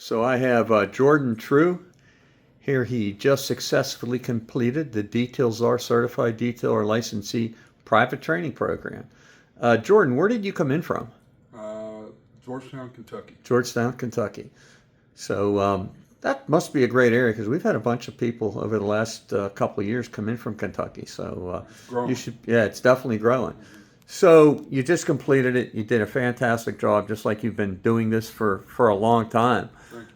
So I have Jordan True here. He just successfully completed the Details R Certified Detailer Licensee Private Training Program. Jordan, where did you come in from? Uh, Georgetown, Kentucky. Georgetown, Kentucky. So that must be a great area because we've had a bunch of people over the last couple of years come in from Kentucky. So It's growing. you should, yeah, it's definitely growing. So you just completed it. You did a fantastic job, just like you've been doing this for a long time. Thank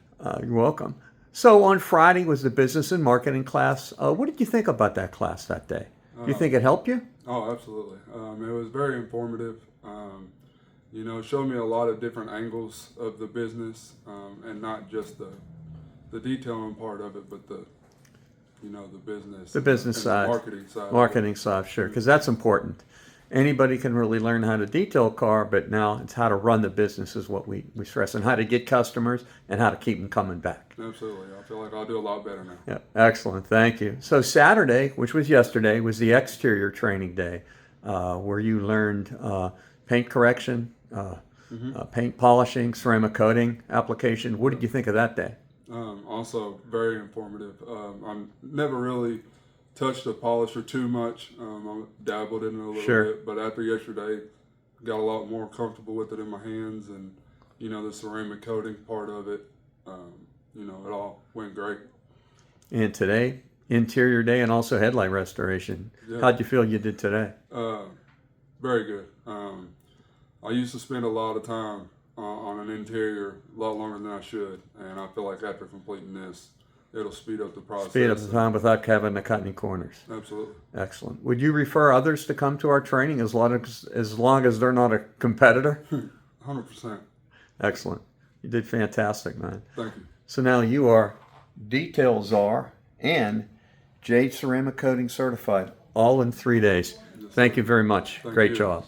you. You're welcome. So on Friday was the business and marketing class. What did you think about that class that day? Do you think it helped you? Oh, absolutely. It was very informative. It showed me a lot of different angles of the business, and not just the detailing part of it, but the business, The business and side, the marketing side. marketing side, sure, because that's important. Anybody can really learn how to detail a car, but now it's how to run the business is what we stress, and how to get customers and how to keep them coming back. Absolutely. I feel like I'll do a lot better now. Yeah, excellent. Thank you. So Saturday, which was yesterday, was the exterior training day, where you learned paint correction, paint polishing, ceramic coating application. What did you think of that day? Also very informative. I've never really touched a polisher too much. I dabbled in it a little Sure. bit, but after yesterday, got a lot more comfortable with it in my hands, and the ceramic coating part of it. It all went great. And today, interior day and also headlight restoration. Yeah. How'd you feel you did today? Very good. I used to spend a lot of time on an interior a lot longer than I should, and I feel like after completing this, it'll speed up the process. Speed up the time without having to cut any corners. Absolutely. Excellent. Would you refer others to come to our training as long as they're not a competitor? 100%. Excellent. You did fantastic, man. Thank you. So now you are Detail Czar and Jade Ceramic Coating Certified, all in 3 days. Yes, Thank sir. you very much. Thank Great you. job.